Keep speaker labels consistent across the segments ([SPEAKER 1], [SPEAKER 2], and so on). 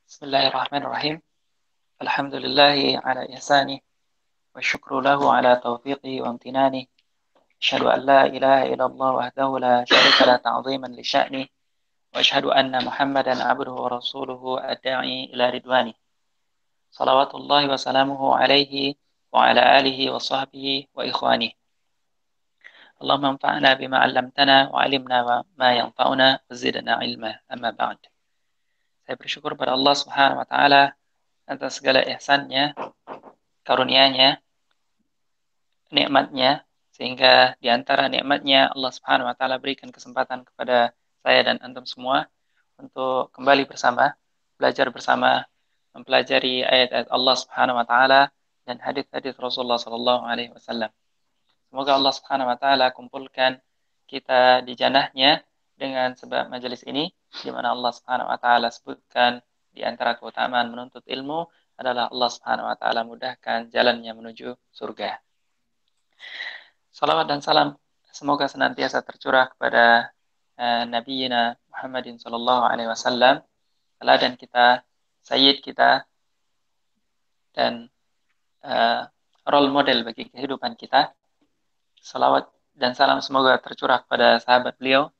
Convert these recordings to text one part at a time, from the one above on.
[SPEAKER 1] Bismillahirrahmanirrahim. Alhamdulillahi ala ihsani wa syukru lahu ala taufiqi wa amtinani. Asyhadu an la ilaha illallah wahdahu la syarika la ta'ziman li sya'ni wa asyhadu anna Muhammadan abduhu wa rasuluhu ad-da'i ila ridwani. Salawatullahi wa salamuhu alaihi wa ala alihi wa sahbihi wa ikhwani. Allahumma anfa'na bima 'allamtana wa 'allimna ma yanfa'una wa zidna 'ilma. Amma ba'd. Saya bersyukur pada Allah Subhanahu wa taala atas segala ihsannya, karunia-Nya, nikmatnya, sehingga di antara nikmatnya Allah Subhanahu wa taala berikan kesempatan kepada saya dan antum semua untuk kembali bersama, belajar bersama, mempelajari ayat-ayat Allah Subhanahu wa taala dan hadis-hadis Rasulullah sallallahu alaihi wasallam. Semoga Allah Subhanahu wa taala kumpulkan kita di jannahnya dengan sebab majelis ini, di mana Allah Subhanahu wa taala sebutkan di antara keutamaan menuntut ilmu adalah Allah Subhanahu wa taala mudahkan jalannya menuju surga. Salawat dan salam semoga senantiasa tercurah kepada Nabiina Muhammadin sallallahu alaihi wasallam, teladan kita, sayyid kita, dan role model bagi kehidupan kita. Salawat dan salam semoga tercurah kepada sahabat beliau,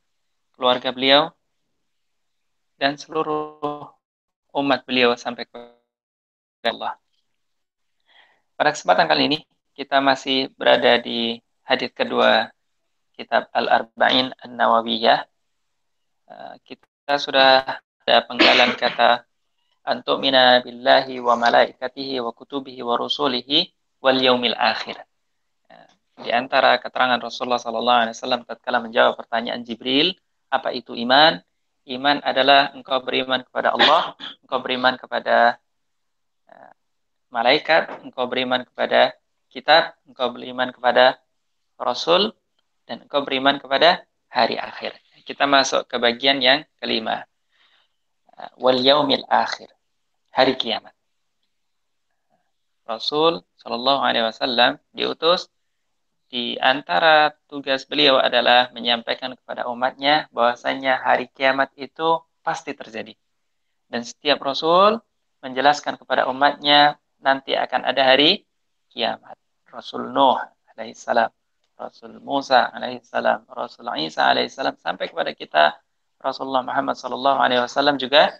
[SPEAKER 1] keluarga beliau, dan seluruh umat beliau sampai kepada Allah. Pada kesempatan kali ini kita masih berada di hadis kedua kitab Al-Arba'in An-Nawawiyah. Kita sudah ada penggalan kata antu'mina billahi wa malaikatihi wa kutubihi wa rusulihi wal yaumil akhir. Di antara keterangan Rasulullah SAW tatkala menjawab pertanyaan Jibril, apa itu iman? Iman adalah engkau beriman kepada Allah, engkau beriman kepada malaikat, engkau beriman kepada kitab, engkau beriman kepada Rasul, dan engkau beriman kepada hari akhir. Kita masuk ke bagian yang kelima. Wal yaumil akhir, hari kiamat. Rasul Shallallahu Alaihi Wasallam diutus, di antara tugas beliau adalah menyampaikan kepada umatnya bahwasanya hari kiamat itu pasti terjadi. Dan setiap Rasul menjelaskan kepada umatnya nanti akan ada hari kiamat. Rasul Nuh alaihissalam, Rasul Musa alaihissalam, Rasul Isa alaihissalam, sampai kepada kita Rasulullah Muhammad sallallahu alaihi wasallam juga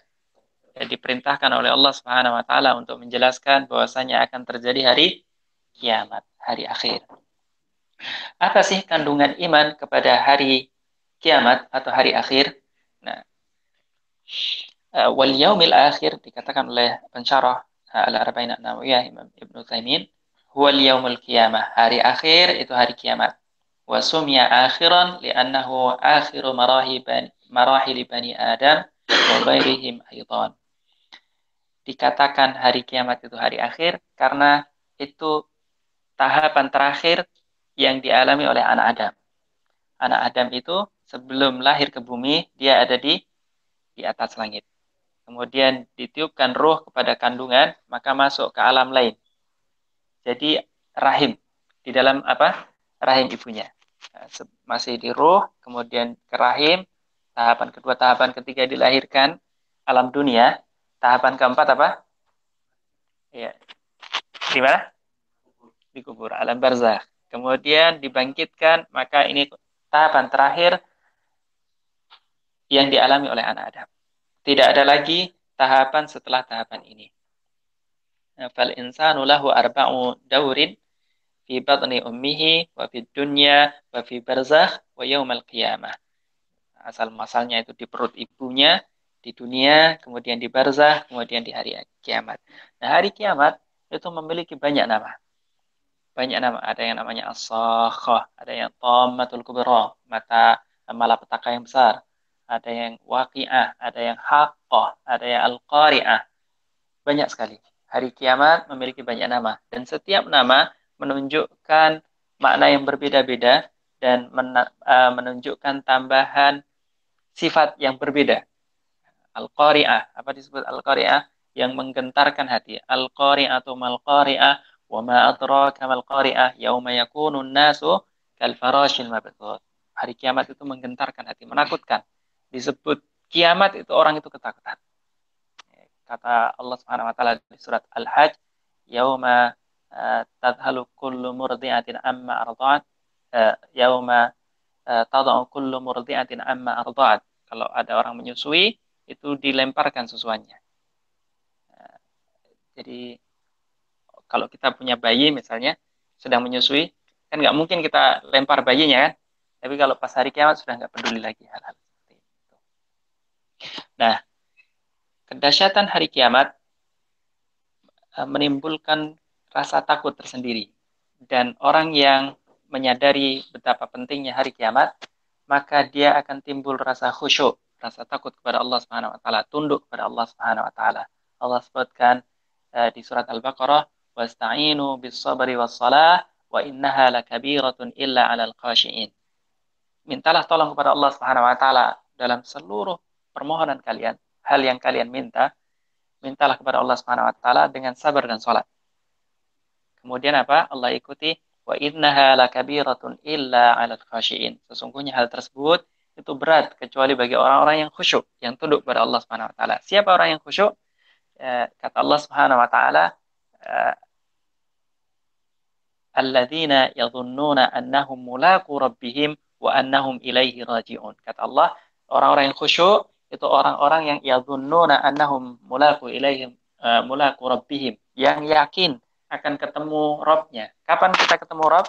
[SPEAKER 1] diperintahkan oleh Allah Subhanahu wa taala untuk menjelaskan bahwasanya akan terjadi hari kiamat, hari akhir. Apa sih kandungan iman kepada hari kiamat atau hari akhir? Nah, wal yaumil akhir dikatakan oleh pensyarah Al-Arba'in An-Nawawiyah Imam Ibnu Taimin, huwal yaumul qiyamah, hari akhir itu hari kiamat. Wa sumya akhiran li'annahu akhiru marahil bani Adam wa ghairihim aidan. Dikatakan hari kiamat itu hari akhir karena itu tahapan terakhir yang dialami oleh anak Adam. Anak Adam itu sebelum lahir ke bumi, dia ada di atas langit. Kemudian ditiupkan ruh kepada kandungan, maka masuk ke alam lain. Jadi rahim, di dalam apa? Rahim ibunya. Masih di ruh, kemudian ke rahim, tahapan kedua, tahapan ketiga dilahirkan, alam dunia, tahapan keempat apa? Ya. Di mana? Di kubur, alam barzakh. Kemudian dibangkitkan, maka ini tahapan terakhir yang dialami oleh anak Adam. Tidak ada lagi tahapan setelah tahapan ini. Fal insanu lahu arba'u daurin fi batni ummihi wa fid dunya wa fi barzakh wa yaumal qiyamah. Asal masalnya itu di perut ibunya, di dunia, kemudian di barzakh, kemudian di hari kiamat. Nah, hari kiamat itu memiliki banyak nama. Banyak nama, ada yang namanya as-sakhah, ada yang tammatul kubra, mata malapetaka yang besar, ada yang waqi'ah, ada yang haqqah, ada yang al-qari'ah. Banyak sekali. Hari kiamat memiliki banyak nama, dan setiap nama menunjukkan makna yang berbeda-beda dan menunjukkan tambahan sifat yang berbeda. Al-qari'ah, apa disebut al-qari'ah? Yang menggentarkan hati. Al-qari'atu mal-qari'ah wa ma adraka mal qari'ah yauma yakunun nasu kal farashil mabthut. Hari kiamat itu menggentarkan hati, menakutkan. Disebut kiamat itu orang itu ketakutan. kata Allah Subhanahu wa taala di surat Al-Hajj, yauma tadhalu kullu murdi'atin amma arda'at, yauma tada'u kullu murdi'atin amma arda'at. Kalau ada orang menyusui, itu dilemparkan susuannya. Jadi kalau kita punya bayi misalnya sedang menyusui, kan nggak mungkin kita lempar bayinya kan. Tapi kalau pas hari kiamat sudah nggak peduli lagi hal-hal seperti itu. Nah, kedahsyatan hari kiamat menimbulkan rasa takut tersendiri. Dan orang yang menyadari betapa pentingnya hari kiamat, maka dia akan timbul rasa khusyuk, rasa takut kepada Allah Subhanahu wa taala, tunduk kepada Allah Subhanahu wa taala. Allah sebutkan di surat Al-Baqarah, wasta'inu bis-sabri was-salah wa innaha lakabiratun illa 'alal khashiin. Mintalah tolong kepada Allah Subhanahu wa taala dalam seluruh permohonan kalian, hal yang kalian minta, mintalah kepada Allah Subhanahu wa taala dengan sabar dan salat. Kemudian apa? Allah ikuti wa innaha lakabiratun illa 'alal khashiin. Sesungguhnya hal tersebut itu berat kecuali bagi orang-orang yang khusyuk, yang tunduk kepada Allah Subhanahu wa taala. Siapa orang yang khusyuk? Kata Allah Subhanahu wa taala, alladzina yadhunnuna annahum mulaqu rabbihim wa annahum ilaihi raji'un. Kata Allah, orang-orang yang khusyuk itu orang-orang yang yadhunnuna annahum mulaqu rabbihim, yang yakin akan ketemu Rabb-nya. Kapan kita ketemu Rabb?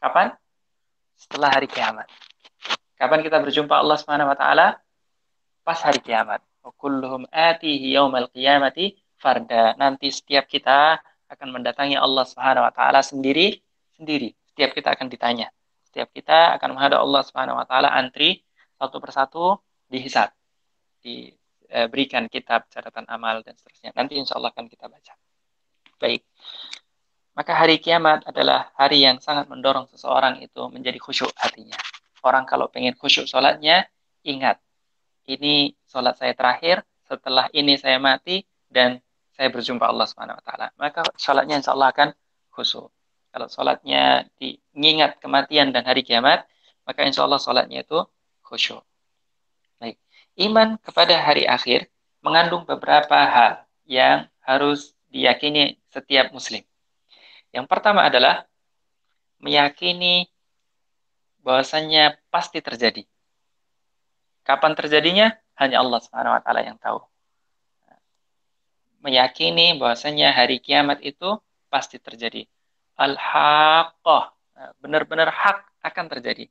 [SPEAKER 1] Kapan? Setelah hari kiamat. Kapan kita berjumpa Allah Subhanahu wa taala? Pas hari kiamat. Wa kulluhum atihi yaumal qiyamati farda. Nanti setiap kita akan mendatangi Allah Subhanahu wa taala sendiri. Setiap kita akan ditanya. Setiap kita akan menghadap Allah Subhanahu wa taala, antri satu persatu, dihisab. Diberikan kitab catatan amal dan seterusnya. Nanti insya Allah akan kita baca. Baik. Maka hari kiamat adalah hari yang sangat mendorong seseorang itu menjadi khusyuk hatinya. Orang kalau pengen khusyuk sholatnya, ingat, ini sholat saya terakhir, setelah ini saya mati, dan saya berjumpa Allah Subhanahu wa taala. Maka sholatnya insya Allah akan khusyuk. Kalau sholatnya diingat kematian dan hari kiamat, maka insya Allah sholatnya itu khusyuk. Baik. Iman kepada hari akhir mengandung beberapa hal yang harus diyakini setiap muslim. Yang pertama adalah meyakini bahwasannya pasti terjadi. Kapan terjadinya? Hanya Allah Subhanahu wa taala yang tahu. Meyakini bahwasannya hari kiamat itu pasti terjadi. Al-haqqah, benar-benar hak akan terjadi.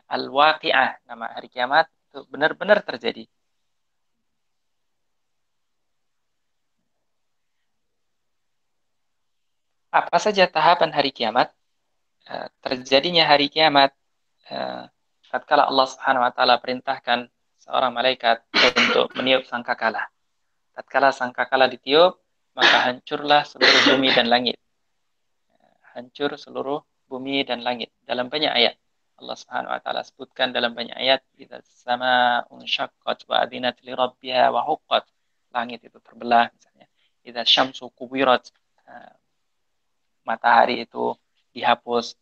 [SPEAKER 1] Al-waqi'ah, nama hari kiamat itu benar-benar terjadi. Apa saja tahapan hari kiamat? Terjadinya hari kiamat tatkala Allah Subhanahu wa taala perintahkan seorang malaikat untuk meniup sangkakala. Tatkala sangkakala ditiup, maka hancurlah seluruh bumi dan langit. Hancur seluruh bumi dan langit. Dalam banyak ayat Allah Subhanahu wa taala sebutkan dalam banyak ayat, idza samaa'un syaqqat wa adinat li rabbiha wa huqqat. Langit itu terbelah misalnya. Idza syamsu kuwirat, matahari itu dihapus,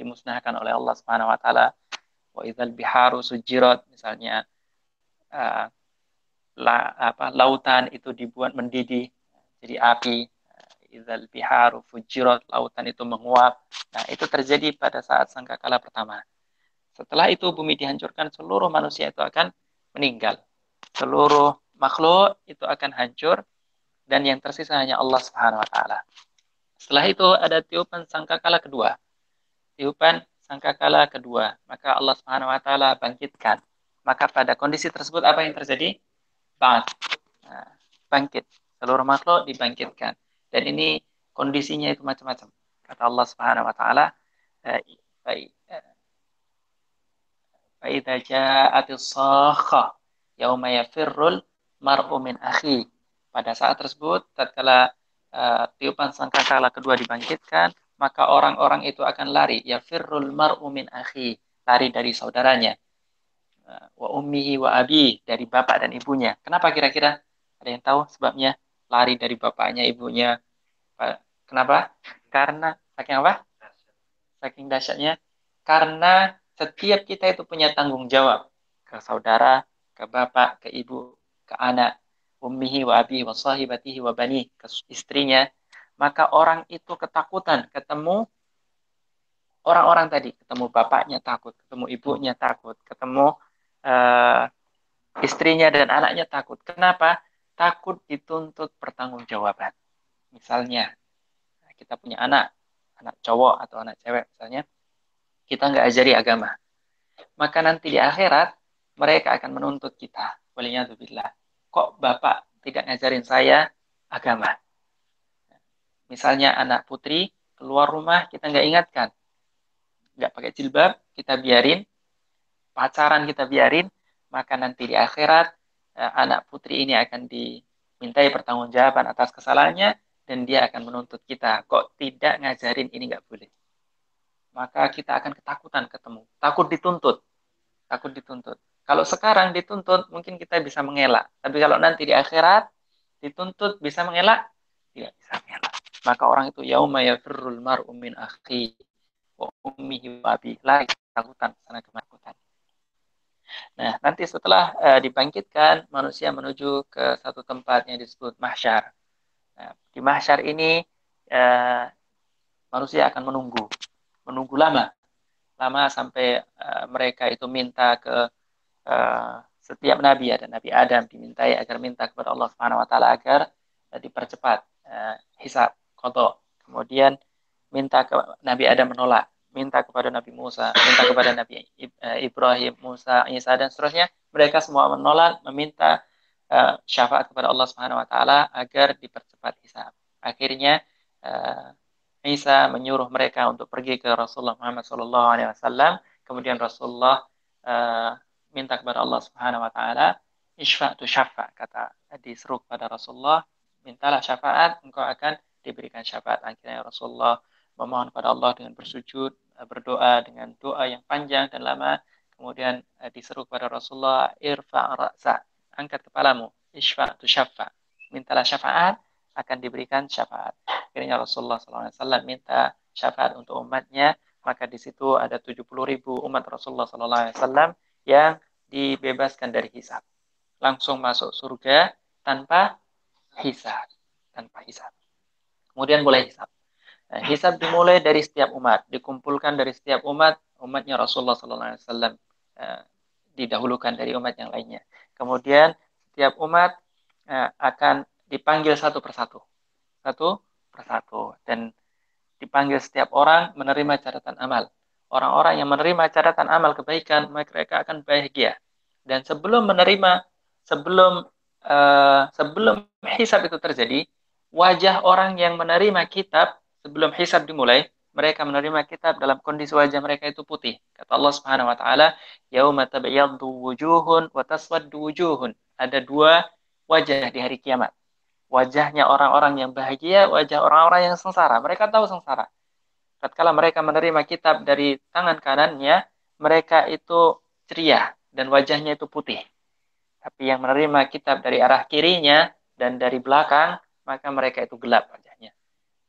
[SPEAKER 1] dimusnahkan oleh Allah Subhanahu wa taala. Wa idzal biharu sujirat, misalnya lautan itu dibuat mendidih jadi api. Idzal biharu fujirat, lautan itu menguap. Nah, itu terjadi pada saat sangkakala pertama. Setelah itu bumi dihancurkan, seluruh manusia itu akan meninggal. Seluruh makhluk itu akan hancur dan yang tersisa hanya Allah Subhanahu wa taala. Setelah itu ada tiupan sangkakala kedua. Tiupan sangkakala kedua, maka Allah Subhanahu wa taala bangkitkan. Maka pada kondisi tersebut apa yang terjadi? Bangkit. Seluruh makhluk dibangkitkan. Dan ini kondisinya itu macam-macam. Kata Allah Subhanahu wa taala, فَإِذَا جَاءَتِ الصَّاخَّةُ يَوْمَ يَفِرُّ الْمَرْءُ مِنْ أَخِيهِ. Pada saat tersebut, tatkala tiupan sangkakala kedua dibangkitkan, maka orang-orang itu akan lari. Yafirrul mar'u min akhi, lari dari saudaranya. Wa ummihi wa abi, dari bapak dan ibunya. Kenapa kira-kira? Ada yang tahu sebabnya? Lari dari bapaknya, ibunya. Kenapa? Karena saking apa? Saking dahsyatnya. Karena setiap kita itu punya tanggung jawab ke saudara, ke bapak, ke ibu, ke anak. ummihi wa abihi wa sahibatihi wa bani, ke istrinya, maka orang itu ketakutan ketemu orang-orang tadi, ketemu bapaknya takut, ketemu ibunya takut, ketemu uh, istrinya dan anaknya takut. Kenapa? Takut dituntut pertanggungjawaban. Misalnya, kita punya anak, anak cowok atau anak cewek misalnya, kita nggak ajari agama. Maka nanti di akhirat, mereka akan menuntut kita. Waliyadzubillah. Kok Bapak tidak ngajarin saya agama? Misalnya anak putri keluar rumah, kita nggak ingatkan. Nggak pakai jilbab, kita biarin. Pacaran kita biarin. Maka nanti di akhirat, anak putri ini akan dimintai pertanggungjawaban atas kesalahannya, dan dia akan menuntut kita. Kok tidak ngajarin ini nggak boleh? Maka kita akan ketakutan ketemu. Takut dituntut. Takut dituntut. Kalau sekarang dituntut, mungkin kita bisa mengelak. Tapi kalau nanti di akhirat, dituntut bisa mengelak? Tidak bisa mengelak. Maka orang itu, yauma yafirrul mar'u min akhi wa ummihi wa abi. Lagi ketakutan, sana ketakutan. Nah, nanti setelah dibangkitkan, manusia menuju ke satu tempat yang disebut mahsyar. Nah, di mahsyar ini, manusia akan menunggu lama sampai mereka itu minta ke setiap nabi, ada Nabi Adam dimintai agar minta kepada Allah Subhanahu wa taala agar dipercepat hisab qada. Kemudian minta ke Nabi Adam menolak, minta kepada Nabi Musa, minta kepada Nabi Ibrahim, Musa, Isa dan seterusnya. Mereka semua menolak, meminta syafaat kepada Allah Subhanahu wa taala agar dipercepat hisab. Akhirnya Isa menyuruh mereka untuk pergi ke Rasulullah Muhammad SAW. Kemudian Rasulullah minta kepada Allah Subhanahu Wa Taala, isfa tu syafa, kata diseru kepada Rasulullah, mintalah syafaat, engkau akan diberikan syafaat. Akhirnya Rasulullah memohon kepada Allah dengan bersujud, berdoa dengan doa yang panjang dan lama. Kemudian diseru kepada Rasulullah, irfa' ra'sa, angkat kepalamu, isfa tu syafa, mintalah syafaat, akan diberikan syafaat. Akhirnya Rasulullah SAW minta syafaat untuk umatnya, maka di situ ada 70.000 umat Rasulullah SAW yang dibebaskan dari hisab. Langsung masuk surga tanpa hisab. Tanpa hisab. Kemudian mulai hisab. Nah, hisab dimulai dari setiap umat, dikumpulkan dari setiap umat, umatnya Rasulullah SAW didahulukan dari umat yang lainnya. Kemudian setiap umat akan dipanggil satu persatu. Satu persatu. Dan dipanggil setiap orang menerima catatan amal. Orang-orang yang menerima catatan amal kebaikan, mereka akan bahagia. Dan sebelum menerima, sebelum hisab itu terjadi, wajah orang yang menerima kitab, sebelum hisab dimulai, mereka menerima kitab dalam kondisi wajah mereka itu putih. Kata Allah Subhanahu wa taala, "Yauma tabyaddu wujuhun wa taswaddu wujuhun." Ada dua wajah di hari kiamat. Wajahnya orang-orang yang bahagia, wajah orang-orang yang sengsara. Mereka tahu sengsara. Tatkala mereka menerima kitab dari tangan kanannya, mereka itu ceria dan wajahnya itu putih. Tapi yang menerima kitab dari arah kirinya dan dari belakang, maka mereka itu gelap wajahnya.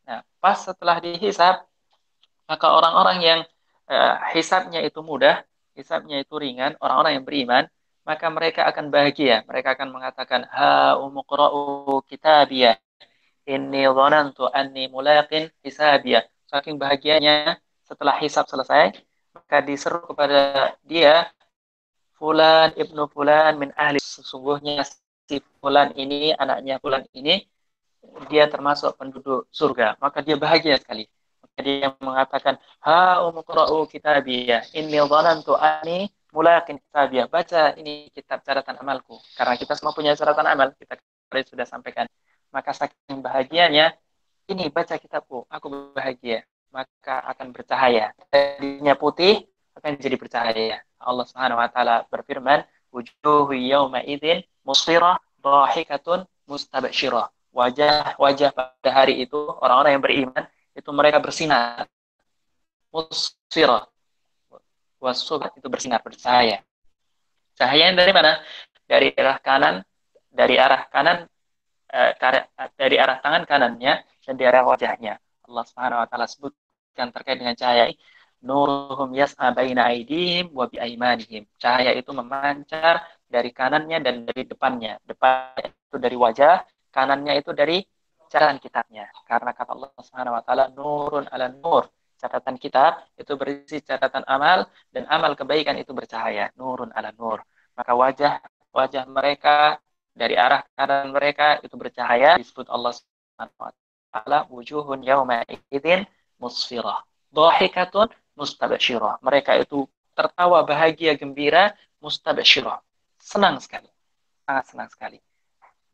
[SPEAKER 1] Nah, pas setelah dihisab, maka orang-orang yang hisabnya itu mudah, hisabnya itu ringan, orang-orang yang beriman, maka mereka akan bahagia. Mereka akan mengatakan, ha umuqra'u kitabiyah, inni dhanantu anni mulaqin hisabiyah. Saking bahagianya setelah hisab selesai, maka diseru kepada dia, Fulan ibnu Fulan min ahli. Sesungguhnya si Fulan ini, anaknya Fulan ini, dia termasuk penduduk surga. Maka dia bahagia sekali. Maka dia mengatakan, ha umuqra'u kitabiyah, inni dhanantu anni mulaqin hisabiyah. Baca ini kitab catatan amalku. Karena kita semua punya catatan amal, kita sudah sampaikan. Maka saking bahagianya, ini baca kitabku, aku bahagia, maka akan bercahaya. Tadinya putih akan jadi bercahaya. Allah Subhanahu wa taala berfirman, wujuhu yawma idzin musfirah dhahikatun mustabsyirah. Wajah-wajah pada hari itu orang-orang yang beriman itu mereka bersinar. Musfirah. Wasubah itu bersinar, bercahaya. Cahaya yang dari mana? Dari arah kanan, dari arah kanan, dari arah tangan kanannya dan di arah wajahnya. Allah Subhanahu wa taala sebutkan terkait dengan cahaya ini, nuruhum yas'a baina aydihim wa bi aymanihim. Cahaya itu memancar dari kanannya dan dari depannya. Depannya itu dari wajah, kanannya itu dari catatan kitabnya. Karena kata Allah Subhanahu wa taala, nurun ala nur. Catatan kitab itu berisi catatan amal dan amal kebaikan itu bercahaya, nurun ala nur. Maka wajah wajah mereka dari arah kanan mereka itu bercahaya, disebut Allah Subhanahu wa taala wujuhun yauma idzin musfirah, dhahikatun mustabsyirah. Mereka itu tertawa bahagia gembira, mustabsyirah. Senang sekali, sangat senang sekali.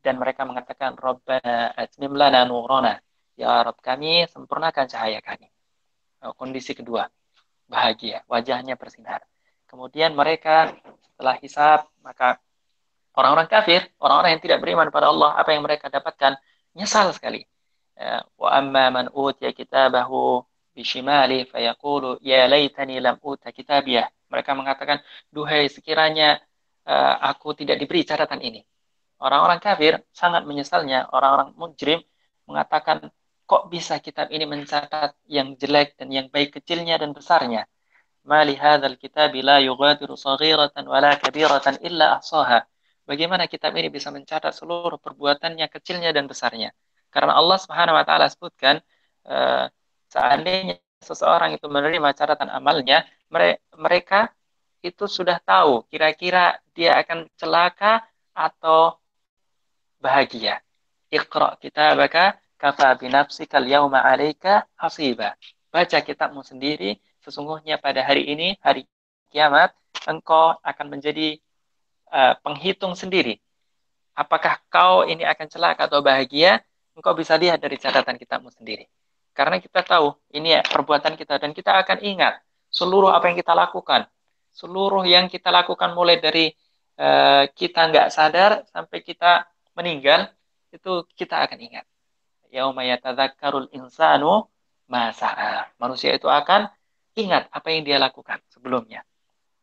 [SPEAKER 1] Dan mereka mengatakan Rabbana atmim lana nurana. Ya Rabb kami, sempurnakan cahaya kami. Kondisi kedua, bahagia, wajahnya bersinar. Kemudian mereka setelah hisab, maka orang-orang kafir, orang-orang yang tidak beriman pada Allah, apa yang mereka dapatkan? Nyesal sekali. Wa amma man utiya kitabahu bishimali fayaqulu ya laitani lam uta kitabiyah. Mereka mengatakan, duhai sekiranya aku tidak diberi catatan ini. Orang-orang kafir sangat menyesalnya, orang-orang mujrim mengatakan, kok bisa kitab ini mencatat yang jelek dan yang baik kecilnya dan besarnya? Ma li hadzal kitabi la yughadiru saghiratan wala kabiratan illa ahsaha. Bagaimana kitab ini bisa mencatat seluruh perbuatannya kecilnya dan besarnya? Karena Allah Subhanahu wa taala sebutkan seandainya seseorang itu menerima catatan amalnya, mereka itu sudah tahu kira-kira dia akan celaka atau bahagia. Iqra kitabaka kafa binafsikal yauma 'alaika hasiba. Baca kitabmu sendiri, sesungguhnya pada hari ini, hari kiamat, engkau akan menjadi penghitung sendiri. Apakah kau ini akan celaka atau bahagia? Engkau bisa lihat dari catatan kitabmu sendiri. Karena kita tahu ini ya, perbuatan kita dan kita akan ingat seluruh apa yang kita lakukan. Seluruh yang kita lakukan mulai dari kita nggak sadar sampai kita meninggal, itu kita akan ingat. Yauma yatadzakkarul insanu ma sa'a. Manusia itu akan ingat apa yang dia lakukan sebelumnya.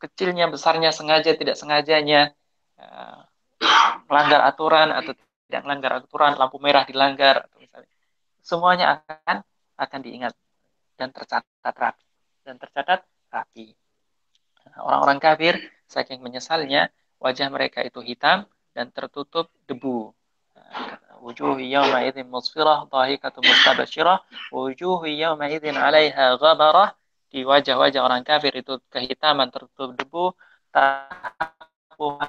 [SPEAKER 1] Kecilnya, besarnya, sengaja, tidak sengajanya, eh, melanggar aturan atau tidak melanggar aturan, lampu merah dilanggar, atau misalnya. Semuanya akan diingat dan tercatat rapi. Dan tercatat rapi. Orang-orang kafir, saking menyesalnya, wajah mereka itu hitam dan tertutup debu. Wujuh yawma idzin musfirah, dhahikatun mustabsyirah, wujuh yawma idzin 'alaiha ghabarah. Di wajah-wajah orang kafir itu kehitaman tertutup debu, tertutup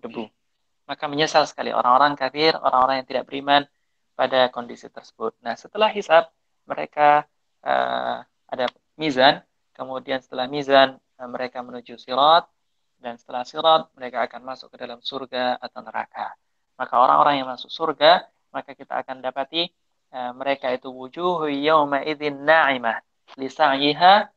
[SPEAKER 1] debu. Maka menyesal sekali orang-orang kafir, orang-orang yang tidak beriman pada kondisi tersebut. Nah, setelah hisab, mereka ada mizan, kemudian setelah mizan, mereka menuju sirat, dan setelah sirat, mereka akan masuk ke dalam surga atau neraka. Maka orang-orang yang masuk surga, maka kita akan dapati mereka itu wujuhu yawma idzin na'imah li sa'yiha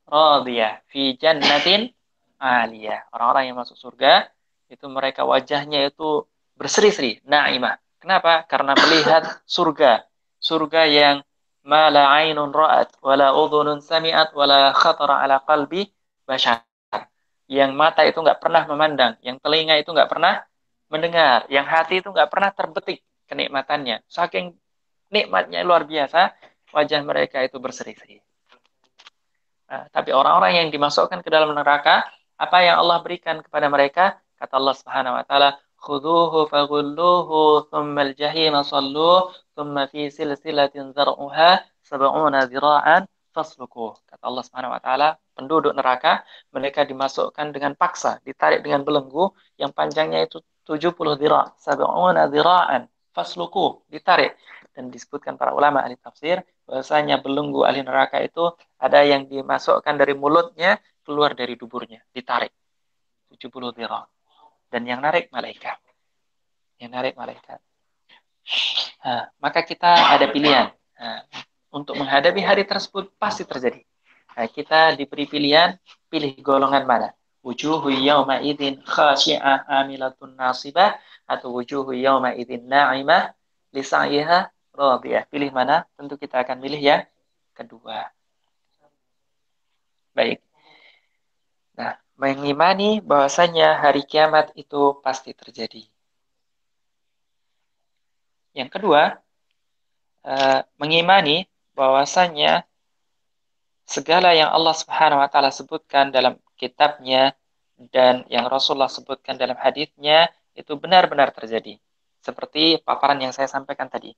[SPEAKER 1] radiyah fi jannatin aliyah. Orang-orang yang masuk surga itu mereka wajahnya itu berseri-seri, na'imah. Kenapa? Karena melihat surga. Surga yang ma la ainun ra'at wala udhunun sami'at wala khatara ala qalbi bashar. Yang mata itu nggak pernah memandang, yang telinga itu nggak pernah mendengar, yang hati itu nggak pernah terbetik kenikmatannya. Saking nikmatnya luar biasa, wajah mereka itu berseri-seri. Nah, tapi orang-orang yang dimasukkan ke dalam neraka, apa yang Allah berikan kepada mereka? Kata Allah Subhanahu wa taala, "Khuduhu faghulluhu tsumma al-jahima salluh, tsumma fi silsilatin zar'uha sab'una dhira'an fasluquh." Kata Allah Subhanahu wa taala, penduduk neraka mereka dimasukkan dengan paksa, ditarik dengan belenggu yang panjangnya itu 70 dhira', sab'una dhira'an fasluquh, ditarik. Dan disebutkan para ulama ahli tafsir bahwasanya belenggu ahli neraka itu ada yang dimasukkan dari mulutnya, keluar dari duburnya, ditarik 70 dhira. Dan yang narik malaikat. Yang narik malaikat. Nah, maka kita ada pilihan. Nah, untuk menghadapi hari tersebut pasti terjadi. Nah, kita diberi pilihan, pilih golongan mana? Wujuhu yawma idzin khashi'ah amilatun nasibah atau wujuhu yawma idzin na'imah li sa'yiha radiyah. Pilih mana? Tentu kita akan pilih yang kedua. Baik. Nah, mengimani bahwasanya hari kiamat itu pasti terjadi. Yang kedua, mengimani bahwasanya segala yang Allah Subhanahu wa taala sebutkan dalam kitabnya dan yang Rasulullah sebutkan dalam hadisnya itu benar-benar terjadi. Seperti paparan yang saya sampaikan tadi,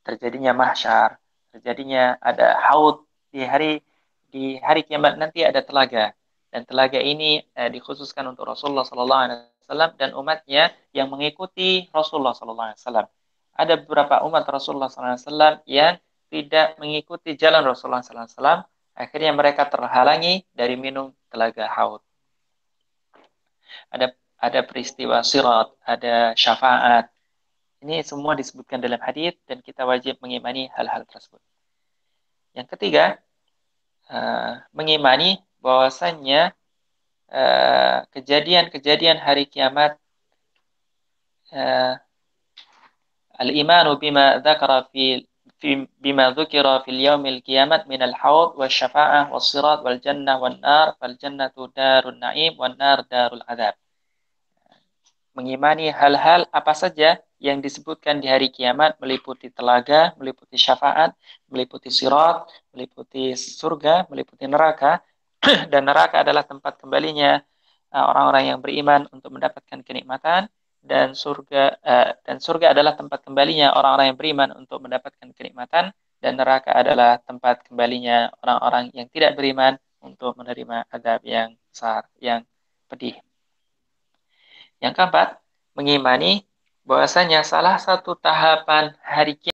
[SPEAKER 1] terjadinya mahsyar, terjadinya ada haud di hari kiamat nanti ada telaga, dan telaga ini dikhususkan untuk Rasulullah SAW dan umatnya yang mengikuti Rasulullah SAW. Ada beberapa umat Rasulullah SAW yang tidak mengikuti jalan Rasulullah SAW, akhirnya mereka terhalangi dari minum telaga haud. Ada peristiwa sirat, ada syafaat. Ini semua disebutkan dalam hadis dan kita wajib mengimani hal-hal tersebut. Yang ketiga, mengimani bahwasannya kejadian-kejadian hari kiamat, al-imanu bima dzakara bima dzukira fil yaumil qiyamat minal haud wasyafa'ah was-sirat wal jannah wan nar fal jannatu darun na'im wan nar darul adzab. Mengimani hal-hal apa saja yang disebutkan di hari kiamat, meliputi telaga, meliputi syafaat, meliputi sirat, meliputi surga, meliputi neraka, dan neraka adalah tempat kembalinya orang-orang yang beriman untuk mendapatkan kenikmatan, dan surga adalah tempat kembalinya orang-orang yang beriman untuk mendapatkan kenikmatan, dan neraka adalah tempat kembalinya orang-orang yang tidak beriman untuk menerima azab yang besar, yang pedih. Yang keempat, mengimani bahwasanya salah satu tahapan hari kiamat